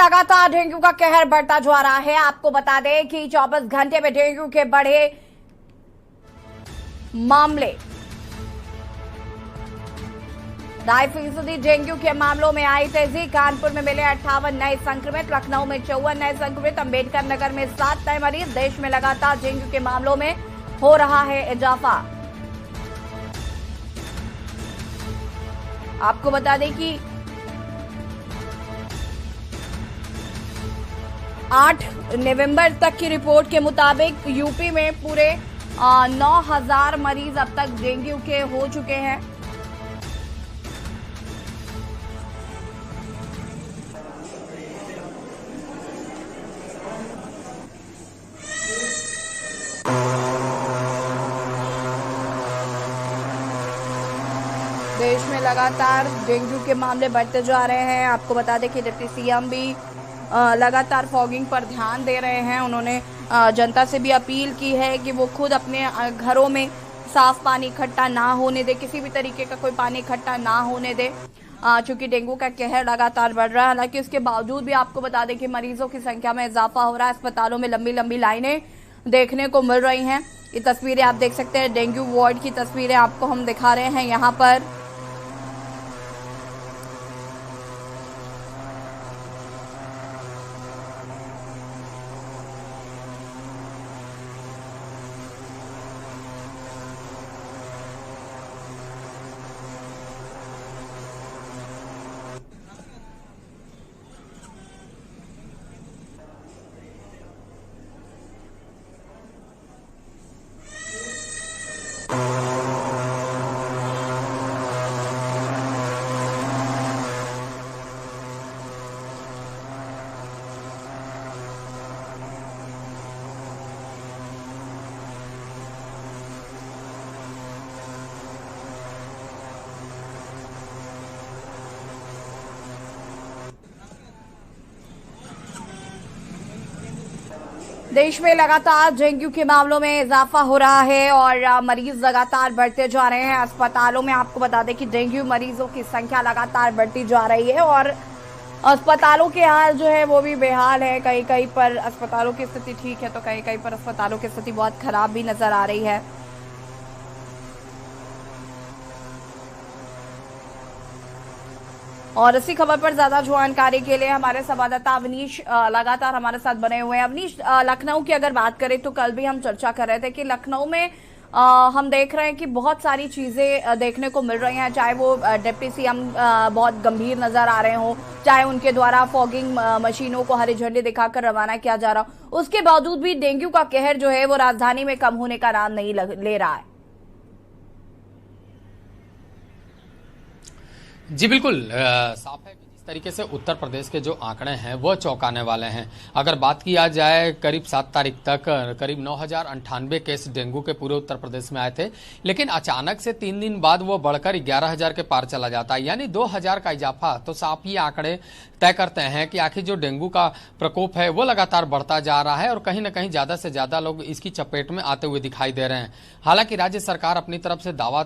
लगातार डेंगू का कहर बढ़ता जा रहा है। आपको बता दें कि 24 घंटे में डेंगू के बढ़े मामले 2.5% डेंगू के मामलों में आई तेजी। कानपुर में मिले 58 नए संक्रमित, लखनऊ में 54 नए संक्रमित, अंबेडकर नगर में 7 नए मरीज। देश में लगातार डेंगू के मामलों में हो रहा है इजाफा। आपको बता दें कि 8 नवंबर तक की रिपोर्ट के मुताबिक यूपी में पूरे 9,000 मरीज अब तक डेंगू के हो चुके हैं। देश में लगातार डेंगू के मामले बढ़ते जा रहे हैं। आपको बता दें कि डिप्टी सीएम भी लगातार फॉगिंग पर ध्यान दे रहे हैं। उन्होंने जनता से भी अपील की है कि वो खुद अपने घरों में साफ पानी इकट्ठा ना होने दे, किसी भी तरीके का कोई पानी इकट्ठा ना होने दे, चूंकि डेंगू का कहर लगातार बढ़ रहा है। हालांकि उसके बावजूद भी आपको बता दें कि मरीजों की संख्या में इजाफा हो रहा है। अस्पतालों में लंबी लंबी लाइनें देखने को मिल रही हैं। ये तस्वीरें आप देख सकते हैं, डेंगू वार्ड की तस्वीरें आपको हम दिखा रहे हैं यहाँ पर। देश में लगातार डेंगू के मामलों में इजाफा हो रहा है और मरीज लगातार बढ़ते जा रहे हैं। अस्पतालों में आपको बता दें कि डेंगू मरीजों की संख्या लगातार बढ़ती जा रही है और अस्पतालों के हाल जो है वो भी बेहाल है। कहीं कहीं पर अस्पतालों की स्थिति ठीक है तो कहीं कहीं पर अस्पतालों की स्थिति बहुत खराब भी नजर आ रही है। और इसी खबर पर ज्यादा जानकारी के लिए हमारे संवाददाता अवनीश लगातार हमारे साथ बने हुए हैं। अवनीश, लखनऊ की अगर बात करें तो कल भी हम चर्चा कर रहे थे कि लखनऊ में हम देख रहे हैं कि बहुत सारी चीजें देखने को मिल रही हैं, चाहे वो डिप्टी सीएम बहुत गंभीर नजर आ रहे हो, चाहे उनके द्वारा फॉगिंग मशीनों को हरी झंडी दिखाकर रवाना किया जा रहा हो। उसके बावजूद भी डेंगू का कहर जो है वो राजधानी में कम होने का नाम नहीं ले रहा है। जी बिल्कुल, साफ है कि जिस तरीके से उत्तर प्रदेश के जो आंकड़े हैं वो चौंकाने वाले हैं। अगर बात किया जाए, करीब 7 तारीख तक करीब 9,098 केस डेंगू के पूरे उत्तर प्रदेश में आए थे, लेकिन अचानक से 3 दिन बाद वो बढ़कर 11,000 के पार चला जाता है, यानी 2,000 का इजाफा। तो साफ ही आंकड़े तय करते हैं कि आखिर जो डेंगू का प्रकोप है वो लगातार बढ़ता जा रहा है और कहीं ना कहीं ज्यादा से ज्यादा लोग इसकी चपेट में आते हुए दिखाई दे रहे हैं। हालांकि राज्य सरकार अपनी तरफ से दावा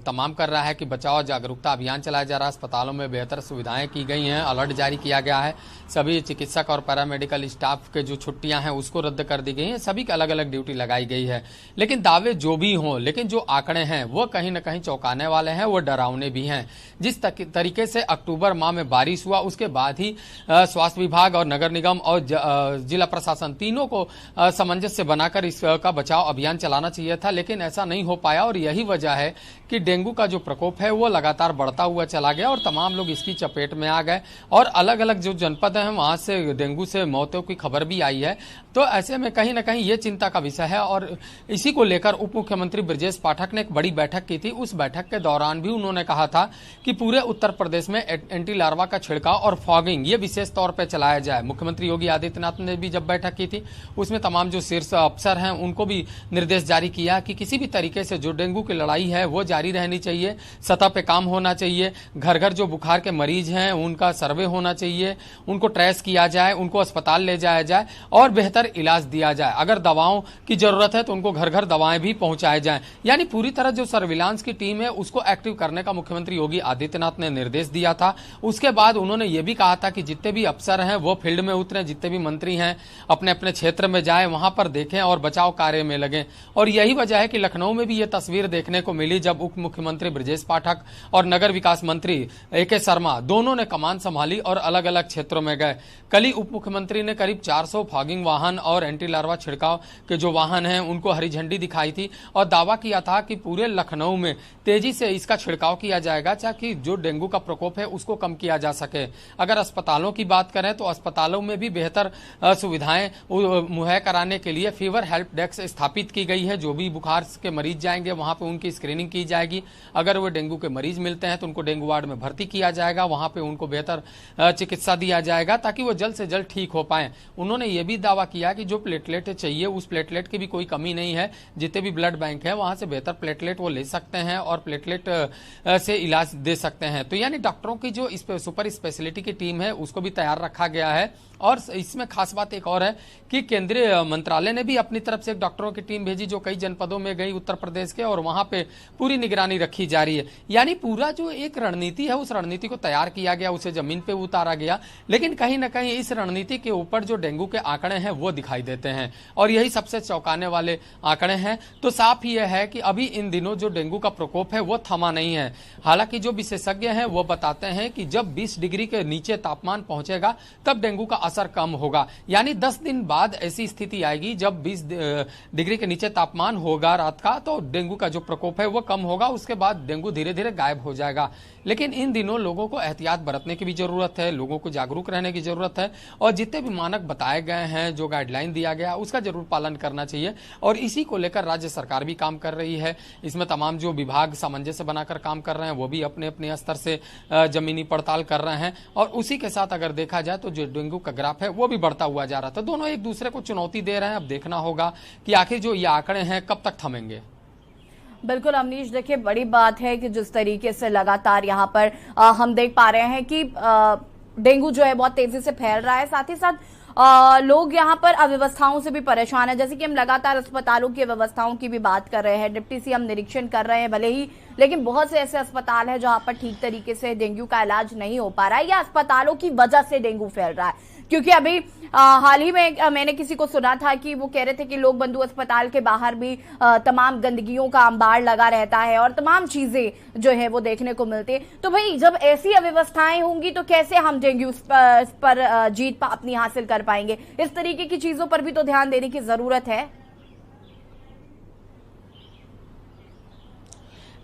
तमाम कर रहा है कि बचाव जागरूकता अभियान चलाया जा रहा है, अस्पतालों में बेहतर सुविधाएं की गई हैं, अलर्ट जारी किया गया है, सभी चिकित्सक और पैरामेडिकल स्टाफ के जो छुट्टियां हैं उसको रद्द कर दी गई हैं, सभी की अलग अलग ड्यूटी लगाई गई है। लेकिन दावे जो भी हों, लेकिन जो आंकड़े हैं वो कहीं ना कहीं चौंकाने वाले हैं, वो डरावने भी हैं। जिस तरीके से अक्टूबर माह में बारिश हुआ उसके बाद ही स्वास्थ्य विभाग और नगर निगम और जिला प्रशासन तीनों को सामंजस्य बनाकर इसका बचाव अभियान चलाना चाहिए था, लेकिन ऐसा नहीं हो पाया और यही वजह है कि डेंगू का जो प्रकोप है वो लगातार बढ़ता हुआ चला गया और तमाम लोग इसकी चपेट में आ गए और अलग अलग जो जनपद हैं वहां से डेंगू से मौतों की खबर भी आई है। तो ऐसे में कहीं ना कहीं ये चिंता का विषय है और इसी को लेकर उप मुख्यमंत्री ब्रजेश पाठक ने एक बड़ी बैठक की थी। उस बैठक के दौरान भी उन्होंने कहा था कि पूरे उत्तर प्रदेश में एंटी लार्वा का छिड़काव और फॉगिंग ये विशेष तौर पर चलाया जाए। मुख्यमंत्री योगी आदित्यनाथ ने भी जब बैठक की थी उसमें तमाम जो शीर्ष अफसर हैं उनको भी निर्देश जारी किया कि किसी भी तरीके से जो डेंगू की लड़ाई है वो जारी रहनी चाहिए, सतह पे काम होना चाहिए। घर घर जो बुखार के मरीज हैं उनका सर्वे होना चाहिए, उनको ट्रेस किया जाए, उनको अस्पताल ले जाया जाए और बेहतर इलाज दिया जाए। अगर दवाओं की जरूरत है तो उनको घर घर दवाएं भी पहुंचाए जाएं। यानी पूरी तरह जो सर्विलांस की टीम है उसको एक्टिव करने का मुख्यमंत्री योगी आदित्यनाथ ने निर्देश दिया था। उसके बाद उन्होंने ये भी कहा था कि जितने भी अफसर हैं वो फील्ड में उतरे, जितने भी मंत्री हैं अपने अपने क्षेत्र में जाएं, वहां पर देखें और बचाव कार्य में लगें। और यही वजह है कि लखनऊ में भी ये तस्वीर देखने को मिली जब उप मुख्यमंत्री ब्रजेश पाठक और नगर विकास मंत्री AK शर्मा दोनों ने कमान संभाली और अलग अलग क्षेत्रों में गए। कल ही उप मुख्यमंत्री ने करीब 400 फॉगिंग वाहन और एंटी लार्वा छिड़काव के जो वाहन हैं उनको हरी झंडी दिखाई थी और दावा किया था कि पूरे लखनऊ में तेजी से इसका छिड़काव किया जाएगा ताकि जो डेंगू का प्रकोप है उसको कम किया जा सके। अगर अस्पतालों की बात करें तो अस्पतालों में भी बेहतर सुविधाएं मुहैया कराने के लिए फीवर हेल्प डेस्क स्थापित की गई है। जो भी बुखार के मरीज जाएंगे वहां पे उनकी स्क्रीनिंग की जाएगी। अगर वो डेंगू के मरीज मिलते हैं तो उनको डेंगू वार्ड में भर्ती किया जाएगा, वहां पे उनको बेहतर चिकित्सा दिया जाएगा ताकि वो जल्द से जल्द ठीक हो पाए। उन्होंने ये भी दावा किया कि जो प्लेटलेट चाहिए उस प्लेटलेट की भी कोई कमी नहीं है। जितने भी ब्लड बैंक है वहां से बेहतर प्लेटलेट वो ले सकते हैं और प्लेटलेट से इलाज दे सकते हैं। तो यानी डॉक्टरों की जो सुपर स्पेशलिटी की टीम है उसको भी तैयार रखा गया है। और इसमें खास बात एक और है कि केंद्रीय मंत्रालय ने भी अपनी तरफ से एक डॉक्टरों की टीम भेजी जो कई जनपदों में गई उत्तर प्रदेश के और वहां पे पूरी निगरानी रखी जा रही है। यानी पूरा जो एक रणनीति है उस रणनीति को तैयार किया गया, उसे जमीन पे उतारा गया। लेकिन कहीं ना कहीं इस रणनीति के ऊपर जो डेंगू के आंकड़े हैं वो दिखाई देते हैं और यही सबसे चौंकाने वाले आंकड़े हैं। तो साफ यह है कि अभी इन दिनों जो डेंगू का प्रकोप है वो थमा नहीं है। हालांकि जो विशेषज्ञ हैं वो बताते हैं कि जब 20 डिग्री के नीचे तापमान पहुंचेगा तब डेंगू का असर कम होगा। यानी 10 दिन बाद ऐसी स्थिति आएगी जब 20 डिग्री के नीचे तापमान होगा रात का तो डेंगू का जो प्रकोप है वो कम होगा। उसके बाद डेंगू धीरे धीरे गायब हो जाएगा। लेकिन इन दिनों लोगों को एहतियात बरतने की भी जरूरत है, लोगों को जागरूक रहने की जरूरत है और जितने भी मानक बताए गए हैं, जो गाइडलाइन दिया गया उसका जरूर पालन करना चाहिए। और इसी को लेकर राज्य सरकार भी काम कर रही है। इसमें तमाम जो विभाग सामंजस्य बनाकर काम कर रहे हैं वो भी अपने अपने स्तर से जमीनी पड़ताल कर रहे हैं। और उसी के साथ अगर देखा जाए तो जो डेंगू का ग्राफ है वो भी बढ़ता हुआ जा रहा था। दोनों एक दूसरे को चुनौती दे रहे हैं। अब देखना होगा कि आखिर जो ये आंकड़े हैं कब तक थमेंगे। बिल्कुल अमनीश, देखिए बड़ी बात है कि जिस तरीके से लगातार यहाँ पर हम देख पा रहे हैं कि डेंगू जो है बहुत तेजी से फैल रहा है। साथ ही साथ लोग यहाँ पर अव्यवस्थाओं से भी परेशान है। जैसे कि हम लगातार अस्पतालों की व्यवस्थाओं की भी बात कर रहे हैं, डिप्टी सीएम निरीक्षण कर रहे हैं भले ही, लेकिन बहुत से ऐसे अस्पताल है जहां पर ठीक तरीके से डेंगू का इलाज नहीं हो पा रहा है या अस्पतालों की वजह से डेंगू फैल रहा है। क्योंकि अभी हाल ही में मैंने किसी को सुना था कि वो कह रहे थे कि लोक बंधु अस्पताल के बाहर भी तमाम गंदगियों का अंबार लगा रहता है और तमाम चीजें जो है वो देखने को मिलती है। तो भाई जब ऐसी अव्यवस्थाएं होंगी तो कैसे हम डेंगू पर जीत अपनी हासिल कर पाएंगे? इस तरीके की चीजों पर भी तो ध्यान देने की जरूरत है।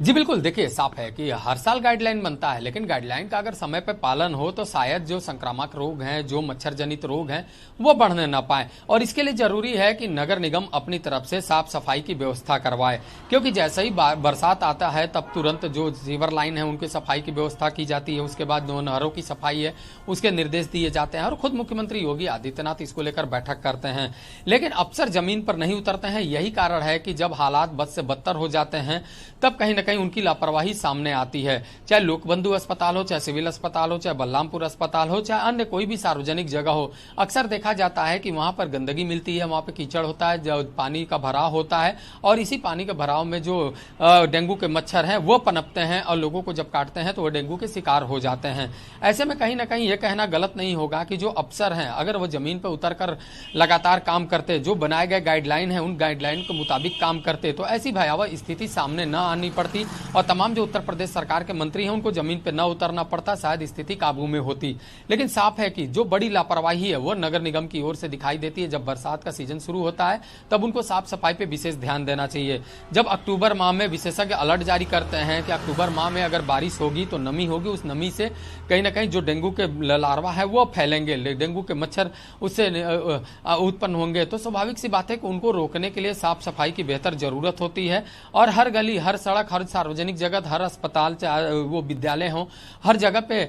जी बिल्कुल, देखिए साफ है कि हर साल गाइडलाइन बनता है लेकिन गाइडलाइन का अगर समय पर पालन हो तो शायद जो संक्रामक रोग हैं, जो मच्छर जनित रोग हैं वो बढ़ने ना पाए। और इसके लिए जरूरी है कि नगर निगम अपनी तरफ से साफ सफाई की व्यवस्था करवाए। क्योंकि जैसे ही बरसात आता है तब तुरंत जो सीवर लाइन है उनकी सफाई की व्यवस्था की जाती है। उसके बाद जो नहरों की सफाई है उसके निर्देश दिए जाते हैं और खुद मुख्यमंत्री योगी आदित्यनाथ इसको लेकर बैठक करते हैं। लेकिन अफसर जमीन पर नहीं उतरते हैं। यही कारण है कि जब हालात बद से बदतर हो जाते हैं तब कहीं ना कहीं उनकी लापरवाही सामने आती है। चाहे लोकबंधु अस्पताल हो, चाहे सिविल अस्पताल हो, चाहे बलरामपुर अस्पताल हो, चाहे अन्य कोई भी सार्वजनिक जगह हो, अक्सर देखा जाता है कि वहां पर गंदगी मिलती है, वहां पर कीचड़ होता है, जो पानी का भराव होता है और इसी पानी के भराव में जो डेंगू के मच्छर हैं वो पनपते हैं और लोगों को जब काटते हैं तो वो डेंगू के शिकार हो जाते हैं। ऐसे में कहीं ना कहीं ये कहना गलत नहीं होगा कि जो अफसर हैं अगर वो जमीन पर उतरकर लगातार काम करते, जो बनाए गए गाइडलाइन है उन गाइडलाइन के मुताबिक काम करते तो ऐसी भयावह स्थिति सामने न आनी पड़ती और तमाम जो उत्तर प्रदेश सरकार के मंत्री हैं उनको जमीन पे न उतरना पड़ता, शायद स्थिति काबू में होती। लेकिन साफ है कि जो बड़ी लापरवाही है वो नगर निगम की ओर से दिखाई देती है। जब बरसात का सीजन शुरू होता है तब उनको साफ सफाई पे विशेष ध्यान देना चाहिए। जब अक्टूबर माह में विशेषज्ञ अलर्ट जारी करते हैं कि अक्टूबर माह में अगर बारिश होगी तो नमी होगी, उस नमी से कहीं ना कहीं जो डेंगू के लार्वा है वो फैलेंगे, डेंगू के मच्छर उससे उत्पन्न होंगे। तो स्वाभाविक सी बात है कि उनको रोकने के लिए साफ सफाई की बेहतर जरूरत होती है और हर गली, हर सड़क, हर सार्वजनिक जगह, हर अस्पताल चाहे वो विद्यालय हो, हर जगह पे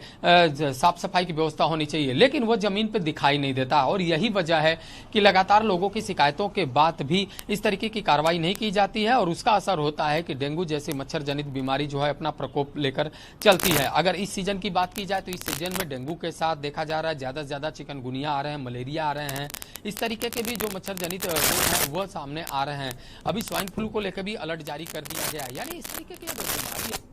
साफ सफाई की व्यवस्था होनी चाहिए, लेकिन वो जमीन पे दिखाई नहीं देता। और यही वजह है कि लगातार लोगों की शिकायतों के बाद भी इस तरीके की कार्रवाई नहीं की जाती है और उसका असर होता है कि डेंगू जैसी मच्छर जनित बीमारी जो है अपना प्रकोप लेकर चलती है। अगर इस सीजन की बात की जाए तो इस सीजन में डेंगू के साथ देखा जा रहा है ज्यादा से ज्यादा चिकनगुनिया आ रहे हैं, मलेरिया आ रहे हैं, इस तरीके के भी जो मच्छर जनित रोग हैं वह सामने आ रहे हैं। अभी स्वाइन फ्लू को लेकर भी अलर्ट जारी कर दिया गया है। यानी इस तरीके की अगर बीमारी।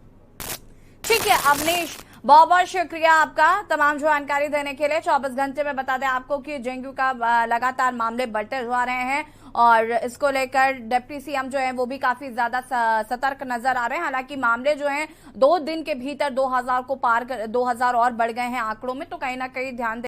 ठीक है अवनीश, बहुत बहुत शुक्रिया आपका तमाम जानकारी देने के लिए। 24 घंटे में बता दें आपको कि डेंगू का लगातार मामले बढ़ते जा रहे हैं और इसको लेकर डिप्टी सीएम जो है वो भी काफी ज्यादा सतर्क नजर आ रहे हैं। हालांकि मामले जो हैं 2 दिन के भीतर 2000 को पार कर 2000 और बढ़ गए हैं आंकड़ों में, तो कहीं ना कहीं ध्यान